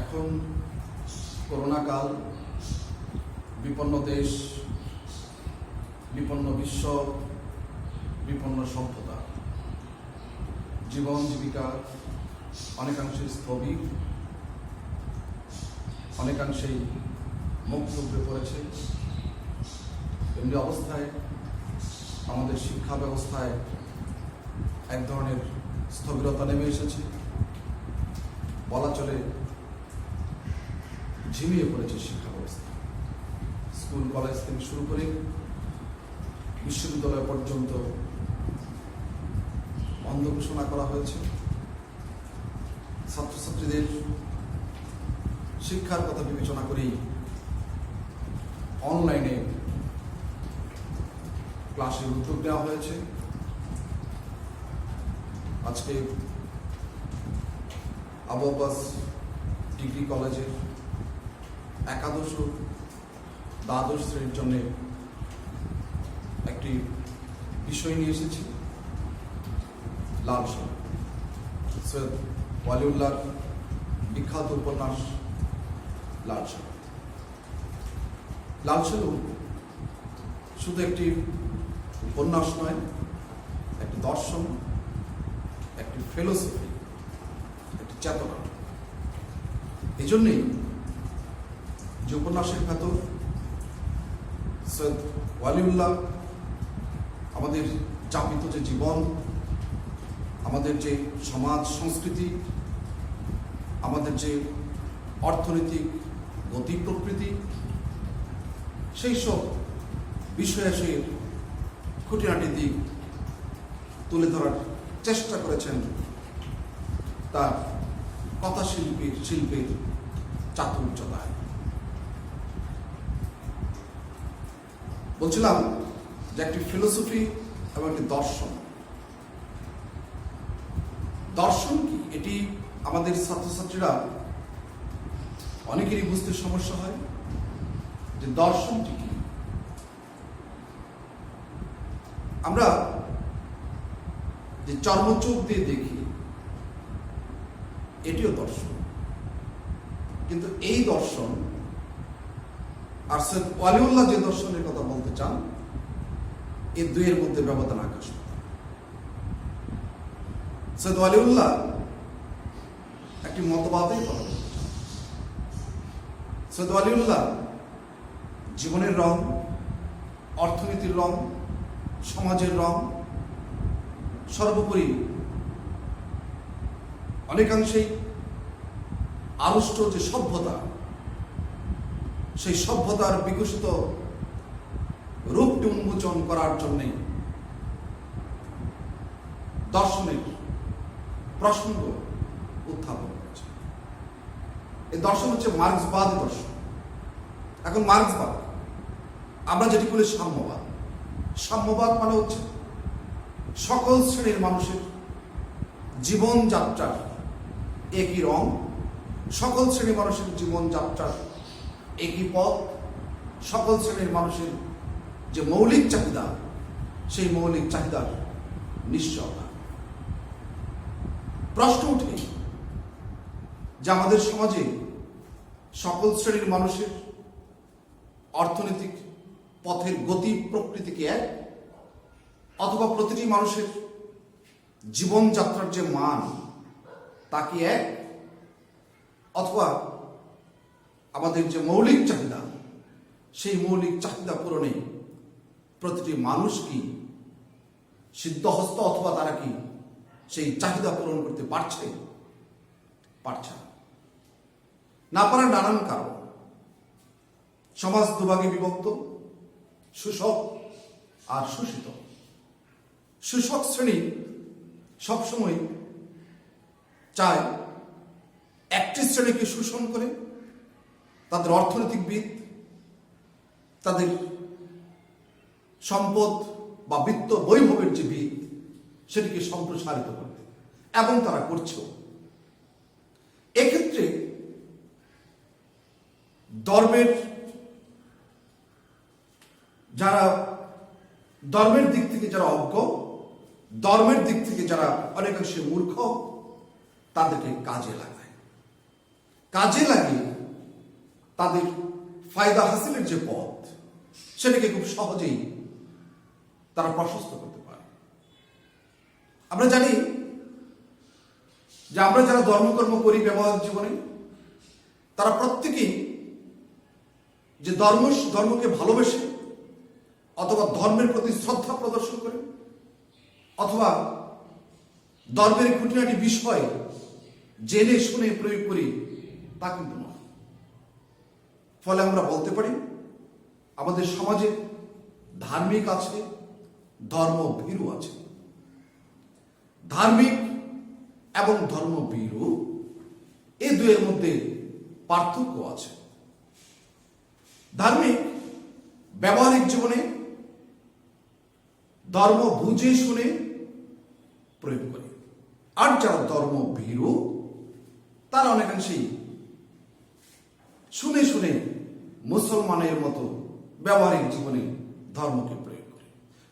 এখন করোনা কাল, বিপন্ন দেশ, বিপন্ন বিশ্ব, বিপন্ন সভ্যতা, জীবন জীবিকা অনেকাংশে স্থবির, অনেকাংশেই মুখ থুবড়ে পড়েছে। এমনি অবস্থায় আমাদের শিক্ষা ব্যবস্থায় এক ধরনের স্থবিরতা নেমে এসেছে, বলা চলে ঝিমিয়ে পড়েছে শিক্ষা ব্যবস্থা। স্কুল কলেজ থেকে শুরু করে বিশ্ববিদ্যালয় পর্যন্ত বন্ধ ঘোষণা করা হয়েছে। ছাত্রছাত্রীদের শিক্ষার কথা বিবেচনা করেই অনলাইনে ক্লাসের উদ্যোগ নেওয়া হয়েছে। আজকে আবু আব্বাস ডিগ্রি কলেজের একাদশ ও দ্বাদশ শ্রেণীর জন্য একটি বিষয় নিয়ে এসেছি, লাল সালু। সৈয়দ ওয়ালিউল্লাহর বিখ্যাত উপন্যাস লাল সালু। লাল সালু শুধু একটি উপন্যাস নয়, একটি দর্শন, একটি ফিলোসফি, একটি চেতনা। এই জন্যেই যে উপন্যাসের ভেতর সৈয়দ ওয়ালিউল্লাহ আমাদের যাপিত যে জীবন, আমাদের যে সমাজ সংস্কৃতি, আমাদের যে অর্থনৈতিক গতি প্রকৃতি, সেই সব বিষয়াশয়ের খুঁটিনাটি দিক তুলে ধরার চেষ্টা করেছেন তার কথা শিল্পের চাতুর্যতায়। বলছিলাম যে একটি ফিলোসফি এবং একটি দর্শন। দর্শন কি, এটি আমাদের ছাত্রছাত্রীরা অনেকেরই বুঝতে সমস্যা হয় যে দর্শনটি কি। আমরা যে চর্মচোখ দিয়ে দেখি এটিও দর্শন, কিন্তু এই দর্শন আর সৈয়দ ওয়ালিউল্লাহ যে দর্শনের কথা বলতে চান, এই দুইয়ের মধ্যে ব্যবধান আকাশ। সৈয়দ ওয়ালিউল্লাহ একটি মতবাদের কথা বলতে চান। সৈয়দ ওয়ালিউল্লাহ জীবনের রং, অর্থনীতির রং, সমাজের রং, সর্বোপরি অনেকাংশেই আড়ষ্ট যে সভ্যতা, সেই সভ্যতার বিকশিত রূপটি উন্মোচন করার জন্যে দর্শনের প্রসঙ্গ উত্থাপন করেছে। এই দর্শন হচ্ছে মার্ক্সবাদী দর্শন। এখন মার্ক্সবাদ, আমরা যেটি বলি সাম্যবাদ। সাম্যবাদ মানে হচ্ছে সকল শ্রেণীর মানুষের জীবনযাত্রার একই রং, সকল শ্রেণীর মানুষের জীবনযাত্রার একই পথ, সকল শ্রেণীর মানুষের যে মৌলিক চাহিদা, সেই মৌলিক চাহিদার নিশ্চয়তা। প্রশ্ন উঠে যে আমাদের সমাজে সকল শ্রেণীর মানুষের অর্থনৈতিক পথের গতি প্রকৃতি কি এক, অথবা প্রতিটি মানুষের জীবনযাত্রার যে মান তা কি এক, অথবা আমাদের যে মৌলিক চাহিদা, সেই মৌলিক চাহিদা পূরণে প্রতিটি মানুষ কি সিদ্ধহস্ত, অথবা তারা কি সেই চাহিদা পূরণ করতে পারছে না পারার নানান কারণ। সমাজ দুভাগে বিভক্ত, শোষক আর শোষিত। শোষক শ্রেণী সবসময় চায় একটি শ্রেণীকে শোষণ করে তাদের অর্থনৈতিক ভিত, তাদের সম্পদ বা বিত্ত বৈভবের যে ভিত, সেটিকে সম্প্রসারিত করতে, এবং তারা করছেও। এক্ষেত্রে ধর্মের দিক থেকে যারা অজ্ঞ, ধর্মের দিক থেকে যারা অনেকাংশে মূর্খ, তাদেরকে কাজে লাগায়। কাজে লাগিয়ে তাদের ফায়দা হাসিলের যে পথ সেটাকে খুব সহজেই তারা প্রশস্ত করতে পারে। আমরা জানি যে আমরা যারা ধর্মকর্ম করি ব্যবহারিক জীবনে, তারা প্রত্যেকেই যে ধর্মকে ভালোবেসে অথবা ধর্মের প্রতি শ্রদ্ধা প্রদর্শন করে অথবা ধর্মের খুঁটিনাটি বিষয় জেনে শুনে প্রয়োগ করি তা কিন্তু নয়। ফলে আমরা বলতে পারি আমাদের সমাজে ধার্মিক আছে, ধর্মভীরু আছে। ধার্মিক এবং ধর্মভীরু এই দুয়ের মধ্যে পার্থক্য আছে। ধার্মিক ব্যবহারিক জীবনে ধর্ম বুঝে শুনে প্রয়োগ করে, আর যারা ধর্মভীরু তারা অনেকাংশেই শুনে শুনে মুসলমানের মতো ব্যবহারিক জীবনে ধর্মকে প্রয়োগ করে।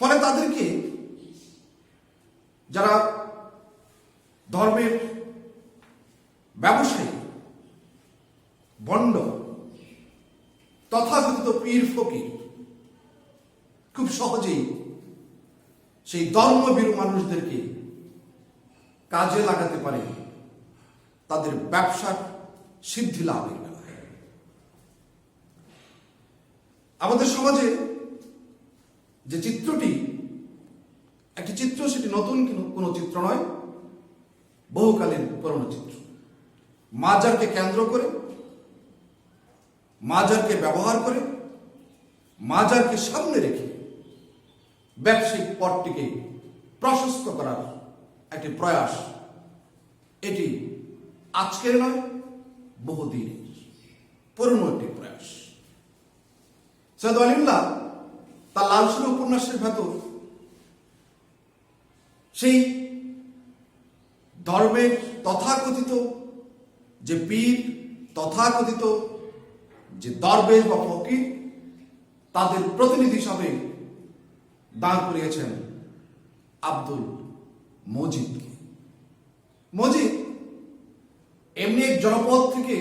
ফলে তাদেরকে যারা ধর্মের ব্যবসায়ী, বন্ড, তথাকথিত পীর ফকির খুব সহজেই সেই ধর্মভীরু মানুষদেরকে কাজে লাগাতে পারে তাদের ব্যবসার সিদ্ধি লাভের বেলায়। আমাদের সমাজে যে চিত্রটি, একটি চিত্র, সেটি নতুন কোনো চিত্র নয়, বহুকালীন পুরনো চিত্র। মাজারকে কেন্দ্র করে, মাজারকে ব্যবহার করে, মাজারকে সামনে রেখে ব্যবসায়িক পথটিকে প্রশস্ত করার একটি প্রয়াস, এটি আজকের নয়, বহুদিনের পুরনো একটি প্রয়াস। সৈয়দ ওয়ালিউল্লাহ তার লালসুর উপন্যাসের ভেতর সেই ধর্মের তথাকথিত যে পীর, তথাকথিত যে দরবেশ বা ফকির, তাদের প্রতিনিধি হিসাবে দাঁড় করিয়েছেন আব্দুল মজিদকে। মজিদ এমনি এক জনপদ থেকে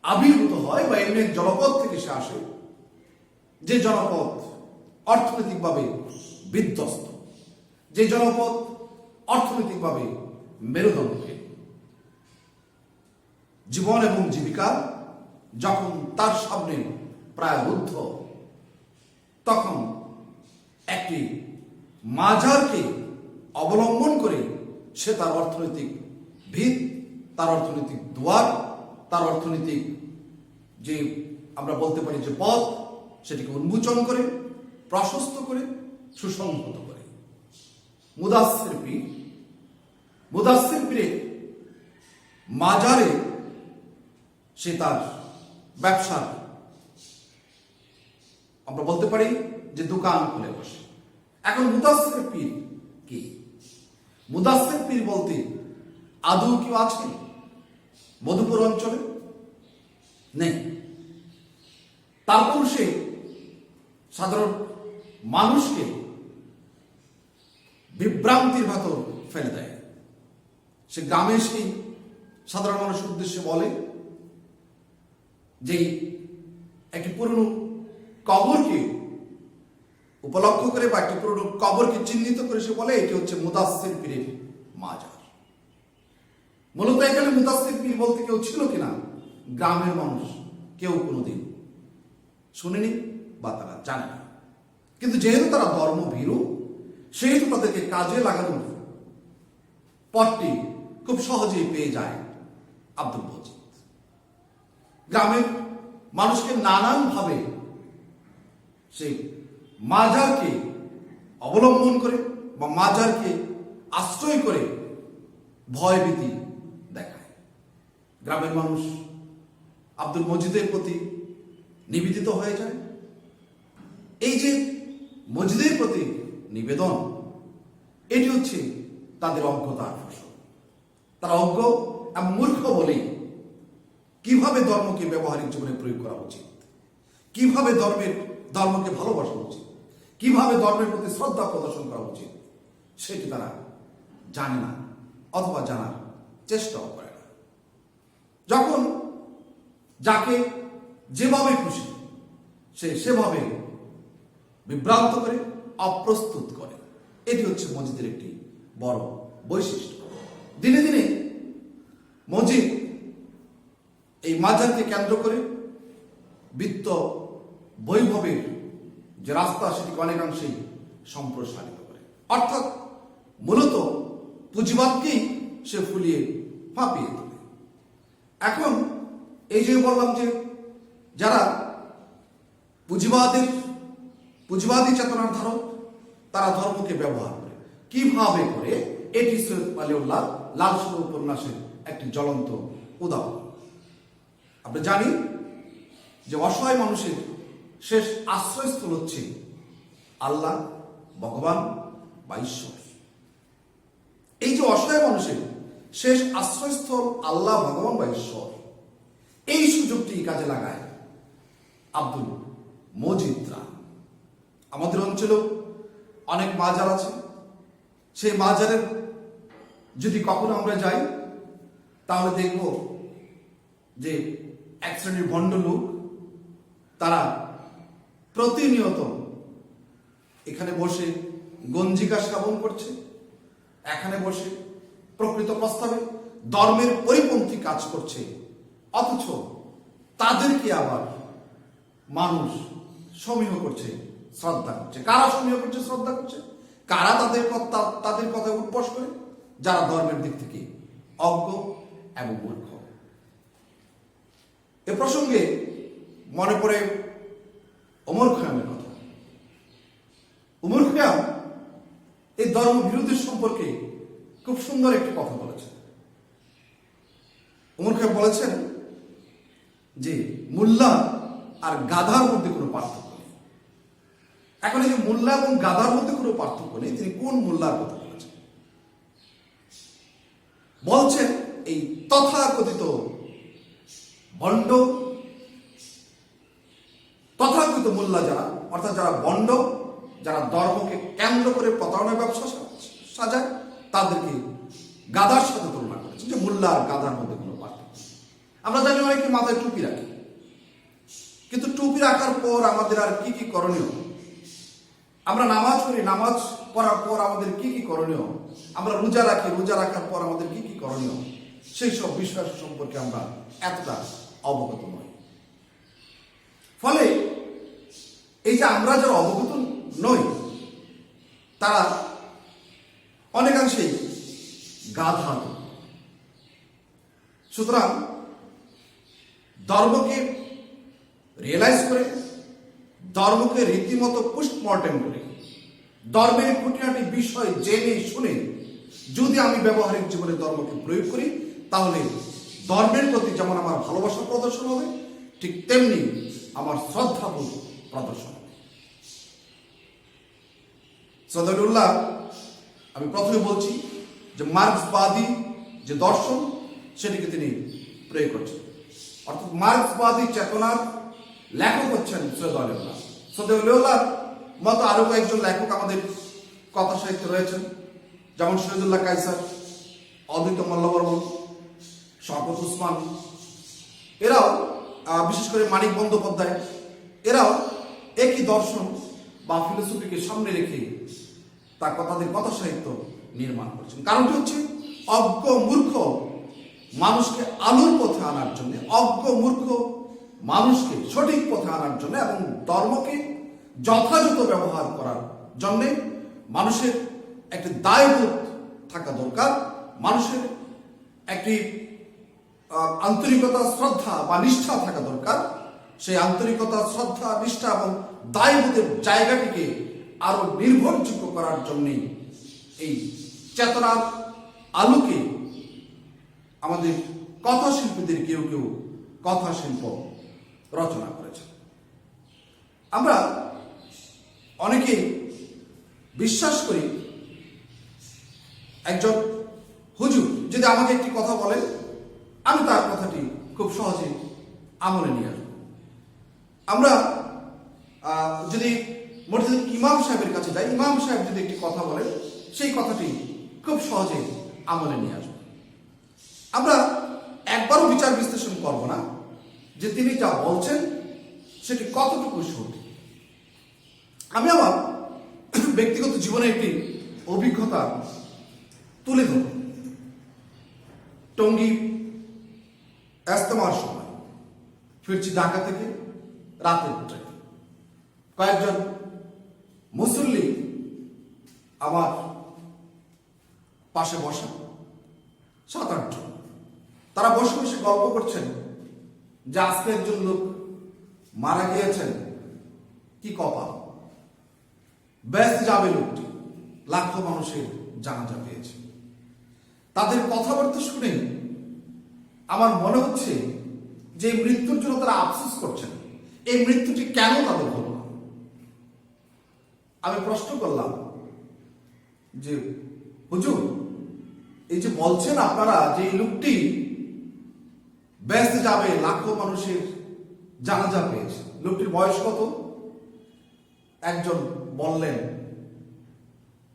আবির্ভূত হয় বা এমনি এক জনপদ থেকে সে আসে যে জনপদ অর্থনৈতিকভাবে বিধ্বস্ত, যে জনপদ অর্থনৈতিকভাবে মেরুদণ্ডহীন। জীবন এবং জীবিকা যখন তার সামনে প্রায় রুদ্ধ, তখন একটি মাজারকে অবলম্বন করে সে তার অর্থনৈতিক ভিত, তার অর্থনৈতিক দুয়ার, তার অর্থনৈতিক যে আমরা বলতে পারি যে পথ, সেটিকে উন্মোচন করে, প্রশস্ত করে, সুসংহত করে। মুদাসসির পীরের মাজারে সে তার ব্যবসার আমরা বলতে পারি যে দোকান খুলে বসে। এখন মুদাসসির পীর কি? মুদাসসির পীর বলতে আদৌ কেউ আছে মধুপুর অঞ্চলে? নেই। তারপর সে সাধারণ মানুষকে বিভ্রান্তির ভেতর ফেলে দেয়। সে গ্রামে সেই সাধারণ মানুষের উদ্দেশ্যে বলে যে একটি পুরনো কবরকে উপলক্ষ করে বা একটি পুরনো কবরকে চিহ্নিত করে সে বলে এটি হচ্ছে মুদাসসির পীরের মাজার। মূলত এখানে মুদাসসির পীর বলতে কেউ ছিল কিনা গ্রামের মানুষ কেউ কোনোদিন শুনেনি বা তারা জানে না। কিন্তু যেহেতু তারা ধর্মভীরু, সেহেতু তাদেরকে কাজে লাগানোর পথটি খুব সহজেই পেয়ে যায় আব্দুল মজিদ। গ্রামের মানুষকে নানানভাবে সেই মাজারকে অবলম্বন করে বা মাজারকে আশ্রয় করে ভয়ভীতি দেখায়। গ্রামের মানুষ আব্দুল মজিদের প্রতি নিবেদিত হয়ে যায়। এই যে মজিদের প্রতি নিবেদন, এটি হচ্ছে তাদের অজ্ঞতার ফসল। তারা অজ্ঞ এবং মূর্খ বলেই কিভাবে ধর্মকে ব্যবহারিক জীবনে প্রয়োগ করা উচিত, কিভাবে ধর্মকে ভালোবাসা উচিত, কিভাবে ধর্মের প্রতি শ্রদ্ধা প্রদর্শন করা উচিত, সেটি তারা জানে না অথবা জানার চেষ্টাও করে না। যখন যাকে যেভাবে খুশি সে সেভাবে বিভ্রান্ত করে, অপ্রস্তুত করে। এটি হচ্ছে মসজিদের একটি বড় বৈশিষ্ট্য। দিনে দিনে মসজিদ এই মাজারকে কেন্দ্র করে বিত্ত বৈভবের যে রাস্তা সেটিকে অনেকাংশেই সম্প্রসারিত করে, অর্থাৎ মূলত পুঁজিবাদকেই সে ফুলিয়ে ফাঁপিয়ে তোলে। এখন এই যে বললাম যে যারা পুঁজিবাদী চেতনার ধারক, তারা ধর্মকে ব্যবহার করে। কিভাবে করে? এটি সৈয়দ ওয়ালিউল্লাহ লাল সালু উপন্যাসের একটি জ্বলন্ত উদাহরণ। আমরা জানি যে অসহায় মানুষের শেষ আশ্রয়স্থল হচ্ছে আল্লাহ, ভগবান বা ঈশ্বর। এই যে অসহায় মানুষের শেষ আশ্রয়স্থল আল্লাহ, ভগবান বা ঈশ্বর, এই সুযোগটি কাজে লাগায় আব্দুল মজিদরা। আমাদের অঞ্চলেও অনেক মাজার আছে। সেই মাজারের যদি কখনো আমরা যাই তাহলে দেখব যে এক শ্রেণীর ভণ্ড লোক, তারা প্রতিনিয়ত এখানে বসে গঞ্জিকা শ্রাবণ করছে, এখানে বসে প্রকৃত প্রস্তাবে ধর্মের পরিপন্থী কাজ করছে, অথচ তাদেরকে আবার মানুষ সমীহ করছে, শ্রদ্ধা করছে। কারা সমীহ করছে, শ্রদ্ধা করছে? কারা তাদের কথায় উৎপোষ করে? যারা ধর্মের দিক থেকে অজ্ঞ এবং মূর্খ। এ প্রসঙ্গে মনে পড়ে ওমর খৈয়ামের কথা। ওমর খৈয়াম এই ধর্ম বিরোধী সম্পর্কে খুব সুন্দর একটি কথা বলেছেন। ওমর খৈয়াম বলেছেন যে মোল্লা আর গাধার মধ্যে কোনো পার্থক্য নেই। এখন এই যে মোল্লা এবং গাধার মধ্যে কোনো পার্থক্য নেই, তিনি কোন মোল্লার কথা বলেছেন? বলছেন এই তথাকথিত ভণ্ড, তথাকথিত মোল্লা যারা, অর্থাৎ যারা ভণ্ড, যারা ধর্মকে কেন্দ্র করে প্রতারণা ব্যবসা সাজায়, তাদেরকে গাধার সাথে তুলনা করেছে। যে মোল্লা আর গাধার মধ্যে কোনো পার্থক্য। আমরা জানি অনেকে মাথায় টুপি রাখে, কিন্তু টুপি রাখার পর আমাদের আর কি কি করণীয়? আমরা নামাজ পড়ি, নামাজ পড়ার পর আমাদের কি কি করণীয়? আমরা রোজা রাখি, রোজা রাখার পর আমাদের কি কি করণীয়? সেই সব বিষয় সম্পর্কে আমরা এতটা অবগত নই। ফলে এই যে আমরা যারা অবগত নই, তারা অনেকাংশেই গাধা। সুতরাং ধর্মকে রিয়েলাইজ করে, ধর্মকে রীতিমতো পোস্টমর্টেম করে, ধর্মের খুঁটিনাটি বিষয় জেনে শুনে যদি আমি ব্যবহারিক জীবনে ধর্মকে প্রয়োগ করি, তাহলে ধর্মের প্রতি যেমন আমার ভালোবাসা প্রদর্শন হবে, ঠিক তেমনি আমার শ্রদ্ধাবোধ প্রদর্শন হবে। সদরুল্লাহ, আমি প্রথমে বলছি যে মার্ক্সবাদী যে দর্শন সেটিকে তিনি প্রয়োগ করছেন, অর্থাৎ মার্ক্সবাদী চেতনার লেখক হচ্ছেন সৈয়দ ওয়ালিউল্লাহ। সৈয়দ ওয়ালিউল্লাহর মতো আরো কয়েকজন লেখক আমাদের কথা সাহিত্যে রয়েছেন, যেমন শহীদুল্লাহ কায়সার, অদ্বৈত মল্লবর্মন, শওকত উসমান, এরাও বিশেষ করে মানিক বন্দ্যোপাধ্যায়, এরাও একই দর্শন বা ফিলোসফিকে সামনে রেখে তাদের কথা সাহিত্য নির্মাণ করছেন। কারণটি হচ্ছে অজ্ঞ মূর্খ মানুষকে আলোর পথে আনার জন্য, অজ্ঞ মূর্খ মানুষকে সঠিক পথে আনার জন্য এবং ধর্মকে যথাযথ ব্যবহার করার জন্য মানুষের একটি দায়বোধ থাকা দরকার, মানুষের একটি আন্তরিকতা, শ্রদ্ধা বা নিষ্ঠা থাকা দরকার। সেই আন্তরিকতা, শ্রদ্ধা, নিষ্ঠা এবং দায়বোধের জায়গাটিকে আরো নির্ভরযোগ্য করার জন্য এই চেতনার আলোকে আমাদের কথা শিল্পীদের কেউ কেউ কথা শিল্প রচনা করেছে। আমরা অনেকেই বিশ্বাস করি একজন হুজুর যদি আমাকে একটি কথা বলেন, আমি তার কথাটি খুব সহজে আমলে নিয়ে আসবো। আমরা যদি মসজিদের ইমাম সাহেবের কাছে যাই, ইমাম সাহেব যদি একটি কথা বলেন, সেই কথাটি খুব সহজে আমলে নিয়ে আসবো। আমরা একবারও বিচার বিশ্লেষণ করব না, যে তিনি যা বলছেন সেটি কতটুকু সঠিক। আমি আমার ব্যক্তিগত জীবনে একটি অভিজ্ঞতা তুলে ধরব। টঙ্গী ইজতেমার সময় ফিরছি ঢাকা থেকে রাতের ট্রেন, কয়েকজন মুসল্লি আমার পাশে বসা, 7-8 জন। তারা বসে বসে গল্প করছেন যে আজকে একজন লোক মারা গিয়েছেন, কি কপাল, ব্যস্ত যাবে লোকটি, লাখো মানুষের জানাজা পেয়েছে। তাদের কথাবার্তা শুনে আমার মনে হচ্ছে যে এই মৃত্যুর জন্য তারা আফসোস করছেন, এই মৃত্যুটি কেন তাদের হলো। আমি প্রশ্ন করলাম যে হুজুর, এই যে বলছেন আপনারা যে এই লোকটি ব্যস্ত যাবে, লাখো মানুষের জানাজা পেয়েছে, লোকটির বয়স কত? একজন বললেন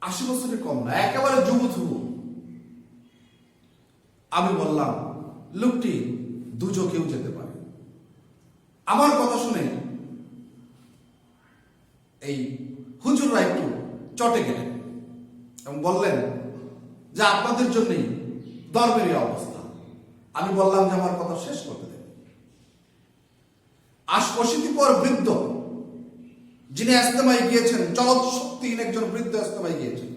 80 বছরের কম না, একেবারে যুবথুবু। আমি বললাম লোকটি দুজকেও যেতে পারে। আমার কথা শুনে এই হুজুররা একটু চটে গেলেন এবং বললেন যে আপনাদের জন্যই ধর্মের অবস্থা। আমি বললাম যে আমার কথা শেষ করতে দেন। 80 পর বৃদ্ধ যিনি ইজতেমায় গিয়েছেন, চলত শক্তিহীন একজন বৃদ্ধ ইজতেমায় গিয়েছেন,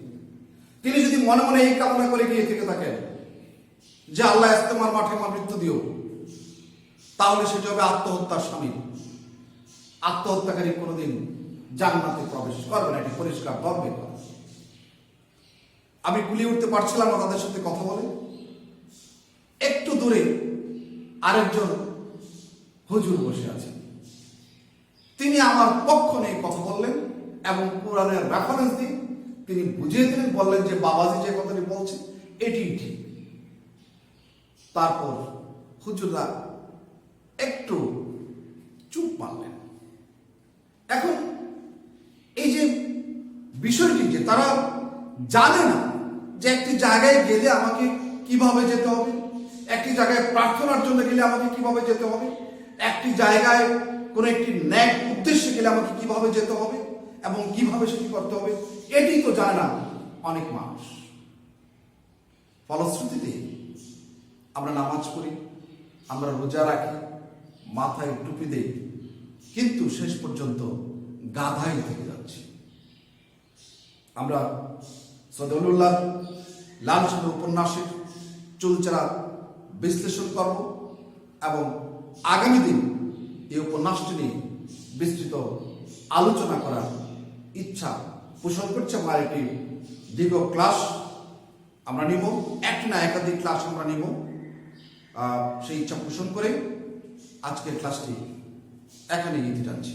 তিনি যদি মনে মনে এই কামনা করে গিয়ে থেকে থাকেন যে আল্লাহ ইজতেমার মাঠে আমার মৃত্যু দিও, তাহলে সেটি হবে আত্মহত্যার শামিল। আত্মহত্যাকারী কোনোদিন জান্নাতে প্রবেশ করবে না, এটি পরিষ্কার ধর্মের কথা। আমি কুলিয়ে উঠতে পারছিলাম না তাদের সাথে কথা বলে। একটু দূরে আরেকজন হুজুর বসে আছেন, তিনি আমার পক্ষ নিয়ে কথা বললেন এবং কোরআনের রেফারেন্স দিয়ে তিনি বুঝিয়ে দিলেন, বললেন যে বাবাজি যে কথাটি বলছে এটি ঠিক। তারপর হুজুররা একটু চুপ মারলেন। এখন এই যে বিষয়টি, যে তারা জানে না যে একটি জায়গায় গেলে আমাকে কিভাবে যেতে হবে, একটি জায়গায় প্রার্থনার জন্য গেলে আমাকে কিভাবে যেতে হবে, একটি জায়গায় কোনো একটি ন্যাক উদ্দেশ্যে গেলে আমাকে কিভাবে যেতে হবে এবং কিভাবে সেটি করতে হবে, এটি তো জানে না অনেক মানুষ। ফলশ্রুতিতে আমরা নামাজ পড়ি, আমরা রোজা রাখি, মাথায় টুপি দেই, কিন্তু শেষ পর্যন্ত গাধাই থেকে যাচ্ছি। আমরা সদরুল্লাহ লাল সাহেব উপন্যাসের চুলচেরা বিশ্লেষণ করব এবং আগামী দিন এই উপন্যাসটি নিয়ে বিস্তৃত আলোচনা করার ইচ্ছা পোষণ করছে। আমার একটি দীর্ঘ ক্লাস আমরা নিব, একটি না একাধিক ক্লাস আমরা নিব। সেই ইচ্ছা পোষণ করে আজকের ক্লাসটি এখানে নিতে যাচ্ছি।